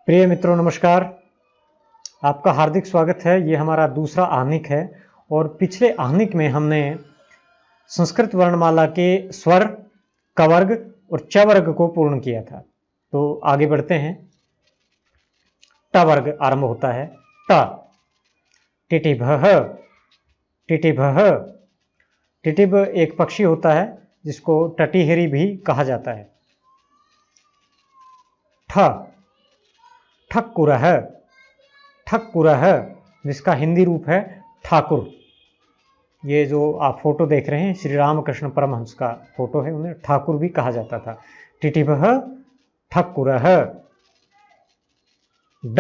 प्रिय मित्रों नमस्कार। आपका हार्दिक स्वागत है। ये हमारा दूसरा आहनिक है और पिछले आहनिक में हमने संस्कृत वर्णमाला के स्वर, कवर्ग और च वर्ग को पूर्ण किया था। तो आगे बढ़ते हैं। ट वर्ग आरंभ होता है। ट, टिटिभः। टिटिभः, टिटिभ एक पक्षी होता है जिसको टटीहरी भी कहा जाता है। ठ, ठक्कुरः। ठक्कुरः जिसका हिंदी रूप है ठाकुर। ये जो आप फोटो देख रहे हैं श्री रामकृष्ण परमहंस का फोटो है, उन्हें ठाकुर भी कहा जाता था। टिटिभः ठक्कुरः। ड,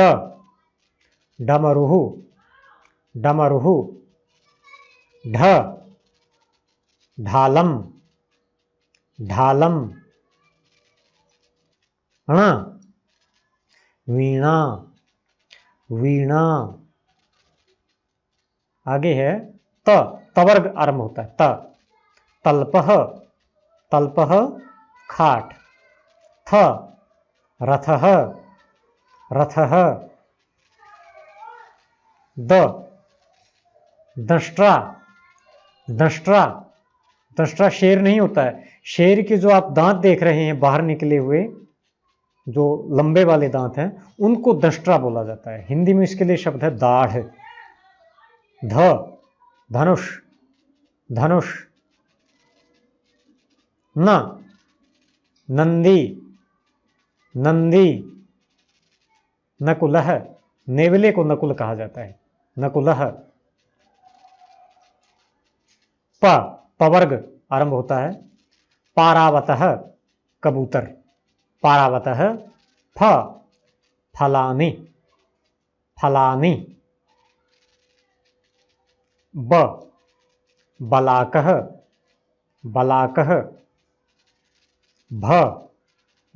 डमरुः। डमरुः। ढ, ढालम। ढालम। ण, वीणा। वीणा। आगे है त, तवर्ग आरंभ होता है। त, तल्पः। तल्पः खाट। थ, रथः। रथः। द, दंष्ट्रा। दंष्ट्रा। दंष्ट्रा शेर नहीं होता है। शेर के जो आप दांत देख रहे हैं बाहर निकले हुए, जो लंबे वाले दांत हैं, उनको दंष्ट्रा बोला जाता है। हिंदी में इसके लिए शब्द है दाढ़। ध, धनुष। धनुष। न, नंदी। नंदी। नकुलः, नेवले को नकुल कहा जाता है। नकुलः। प, पवर्ग आरंभ होता है। पारावतः कबूतर। पारावतः। फ, फलानि। फलानि। ब, बलाकः। बलाकः। भ,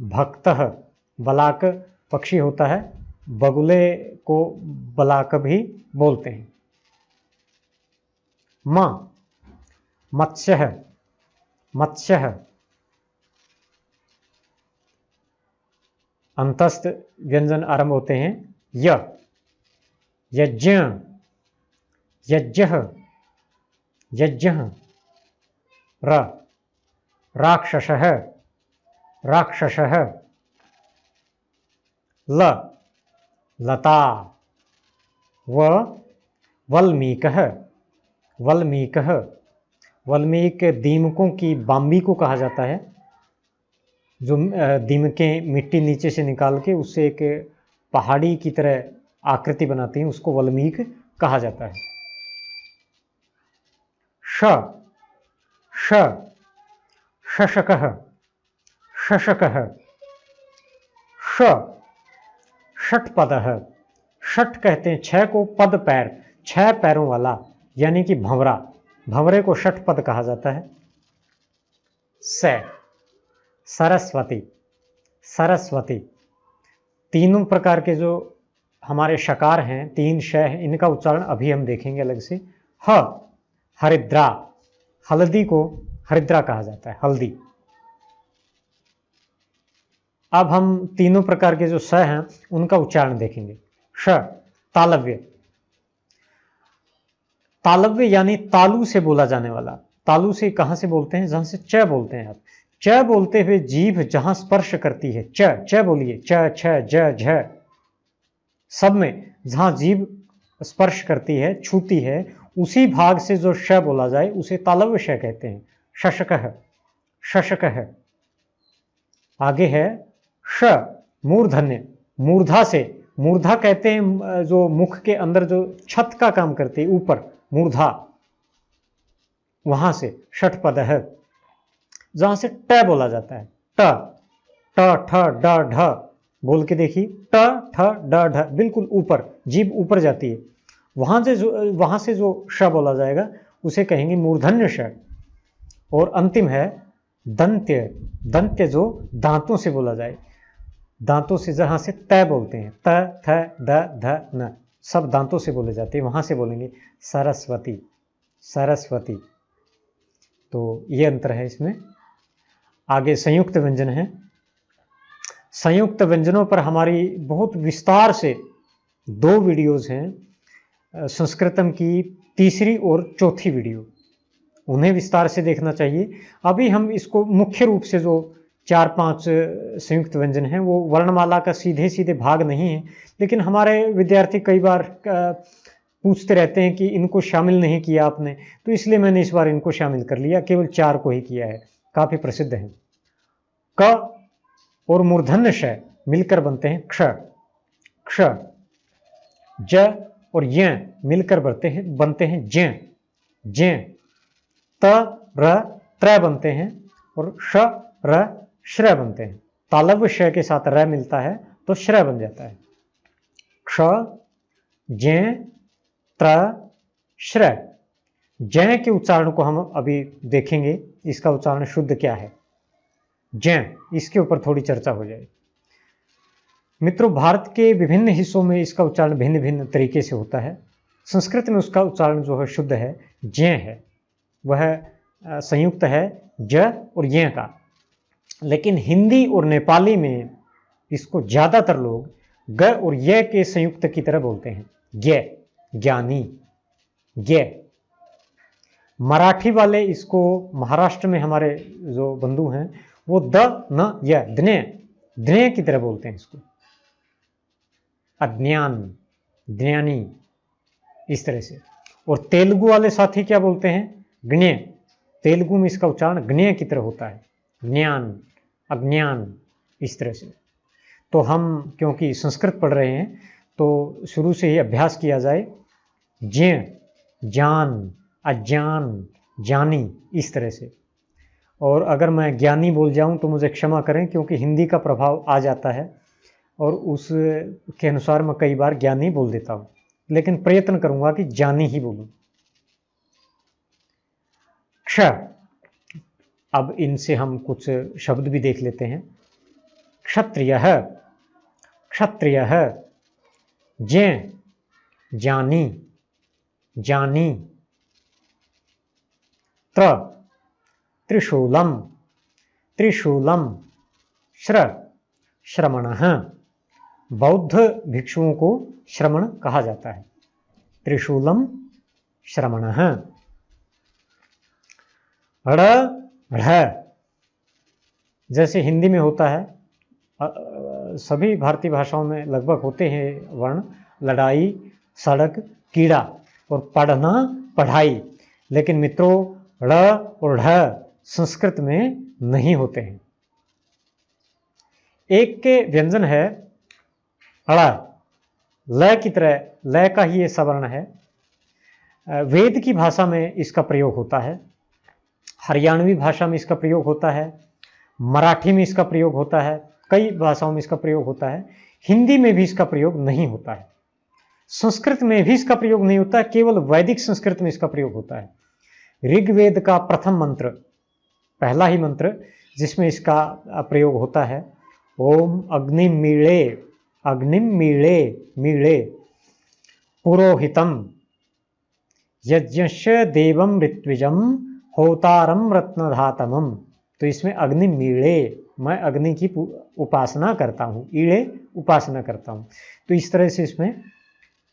भक्तः। बलाक पक्षी होता है, बगुले को बलाक भी बोलते हैं। म, मत्स्यः। मत्स्यः। अंतस्थ व्यंजन आरंभ होते हैं। य, यज्ञ। यज्ञः। यज्ञः। र, राक्षसः। राक्षसः। ल, लता। व, वल्मीकः। वल्मीकः। वल्मीक दीमकों की बाम्बी को कहा जाता है। जो दीमकें मिट्टी नीचे से निकाल के उससे एक पहाड़ी की तरह आकृति बनाती हैं, उसको वल्मीक कहा जाता है। श, श, शशकः। शशकः। ष, षट्पदः। षट कहते हैं छह को, पद पैर, छह पैरों वाला, यानी कि भंवरा। भंवरे को षटपद कहा जाता है। स, सरस्वती। सरस्वती। तीनों प्रकार के जो हमारे शकार हैं, तीन श हैं, इनका उच्चारण अभी हम देखेंगे अलग से। ह, हरिद्रा। हल्दी को हरिद्रा कहा जाता है, हल्दी। अब हम तीनों प्रकार के जो स हैं उनका उच्चारण देखेंगे। श, तालव्य। तालव्य यानी तालू से बोला जाने वाला। तालू से कहां से बोलते हैं? जहां से च बोलते हैं आप। च बोलते हुए जीभ जहां स्पर्श करती है, च, च बोलिए, च, छ, ज, झ, सब में जहां जीभ स्पर्श करती है, छूती है, उसी भाग से जो श बोला जाए उसे तालव्य श कहते हैं। शशकः। शशकः। आगे है श, मूर्धन्य। मूर्धा से, मूर्धा कहते हैं जो मुख के अंदर जो छत का काम करती है, ऊपर मूर्धा, वहां से षट्पदः, जहां से ट बोला जाता है। ट, ट, ठ, ड, ढ बोल के देखिए। ट, ठ, ड, ढ, बिल्कुल ऊपर, जीभ ऊपर जाती है। वहां से जो श बोला जाएगा उसे कहेंगे मूर्धन्य श। और अंतिम है दंत्य। दंत्य जो दांतों से बोला जाए, दांतों से, जहां से त बोलते हैं, त, थ, द, ध, न, सब दांतों से बोले जाते हैं, वहां से बोलेंगे सरस्वती। सरस्वती। तो ये अंतर है इसमें। आगे संयुक्त व्यंजन है। संयुक्त व्यंजनों पर हमारी बहुत विस्तार से 2 वीडियोज़ हैं, संस्कृतम की तीसरी और चौथी वीडियो, उन्हें विस्तार से देखना चाहिए। अभी हम इसको मुख्य रूप से जो 4-5 संयुक्त व्यंजन हैं वो वर्णमाला का सीधे सीधे भाग नहीं है, लेकिन हमारे विद्यार्थी कई बार पूछते रहते हैं कि इनको शामिल नहीं किया आपने, तो इसलिए मैंने इस बार इनको शामिल कर लिया, केवल 4 को ही किया है, काफ़ी प्रसिद्ध हैं। क और मूर्धन्य श मिलकर बनते हैं क्ष, क्ष। ज और य मिलकर बनते हैं ज्य, ज्य। त र त्र बनते हैं और श र श्र बनते हैं। तालव्य श के साथ र मिलता है तो श्र बन जाता है। क्ष, ज्य, त्र, श्र। ज्य के उच्चारण को हम अभी देखेंगे, इसका उच्चारण शुद्ध क्या है। ज्य, इसके ऊपर थोड़ी चर्चा हो जाए। मित्रों, भारत के विभिन्न हिस्सों में इसका उच्चारण भिन्न भिन्न तरीके से होता है। संस्कृत में उसका उच्चारण जो है शुद्ध है, ज्य है, वह संयुक्त है ज और य का। लेकिन हिंदी और नेपाली में इसको ज़्यादातर लोग ग और य के संयुक्त की तरह बोलते हैं, ज्ञ, ज्ञानी, ज्ञ। मराठी वाले इसको, महाराष्ट्र में हमारे जो बंधु हैं वो द न य, द्ने, द्ने की तरह बोलते हैं इसको, अज्ञान, ज्ञानी, इस तरह से। और तेलुगु वाले साथी क्या बोलते हैं, ज्ञ। तेलुगु में इसका उच्चारण ज्ञ की तरह होता है, ज्ञान, अज्ञान, इस तरह से। तो हम क्योंकि संस्कृत पढ़ रहे हैं तो शुरू से ही अभ्यास किया जाए, ज्ञ, जान, अज्ञान, जानी, इस तरह से। और अगर मैं ज्ञानी बोल जाऊं तो मुझे क्षमा करें, क्योंकि हिंदी का प्रभाव आ जाता है और उसके अनुसार मैं कई बार ज्ञानी बोल देता हूं, लेकिन प्रयत्न करूंगा कि जानी ही बोलूं। क्ष। अब इनसे हम कुछ शब्द भी देख लेते हैं। क्षत्रियः, क्षत्रियः। ज्ञ, जानी, जानी। त्र, त्रिशूलम, त्रिशूलम। श्र, श्रमणः। बौद्ध भिक्षुओं को श्रमण कहा जाता है। त्रिशूलम, श्रमणः। ढ़, ढ़। जैसे हिंदी में होता है, सभी भारतीय भाषाओं में लगभग होते हैं वर्ण, लड़ाई, सड़क, कीड़ा, और पढ़ना, पढ़ाई। लेकिन मित्रों, ड़ और ढ संस्कृत में नहीं होते हैं। एक के व्यंजन है अड़, ल की तरह, ल का ही ये सवर्ण है। वेद की भाषा में इसका प्रयोग होता है, हरियाणवी भाषा में इसका प्रयोग होता है, मराठी में इसका प्रयोग होता है, कई भाषाओं में इसका प्रयोग होता है। हिंदी में भी इसका प्रयोग नहीं होता है, संस्कृत में भी इसका प्रयोग नहीं होता है, केवल वैदिक संस्कृत में इसका प्रयोग होता है। ऋग्वेद का प्रथम मंत्र, पहला ही मंत्र जिसमें इसका प्रयोग होता है, ओम अग्निमीळे, अग्निमीळे, मीळे पुरोहितम यज्ञस्य देवम ऋत्विजम होतारम रत्नधातमम। तो इसमें अग्निमीळे, मैं अग्नि की उपासना करता हूँ, ईड़े उपासना करता हूँ। तो इस तरह से इसमें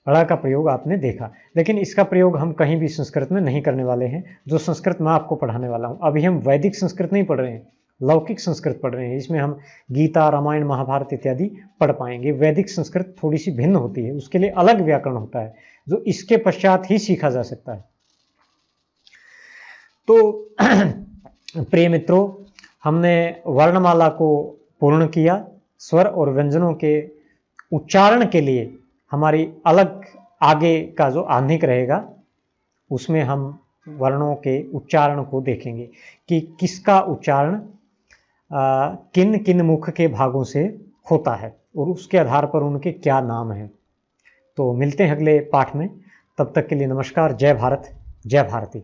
अड़ा का प्रयोग आपने देखा, लेकिन इसका प्रयोग हम कहीं भी संस्कृत में नहीं करने वाले हैं, जो संस्कृत मैं आपको पढ़ाने वाला हूँ। अभी हम वैदिक संस्कृत नहीं पढ़ रहे हैं, लौकिक संस्कृत पढ़ रहे हैं। इसमें हम गीता, रामायण, महाभारत इत्यादि पढ़ पाएंगे। वैदिक संस्कृत थोड़ी सी भिन्न होती है, उसके लिए अलग व्याकरण होता है जो इसके पश्चात ही सीखा जा सकता है। तो प्रिय मित्रों, हमने वर्णमाला को पूर्ण किया। स्वर और व्यंजनों के उच्चारण के लिए हमारी अलग आगे का जो आह्निक रहेगा, उसमें हम वर्णों के उच्चारण को देखेंगे कि किसका उच्चारण किन किन मुख के भागों से होता है और उसके आधार पर उनके क्या नाम हैं। तो मिलते हैं अगले पाठ में, तब तक के लिए नमस्कार। जय भारत, जय भारती।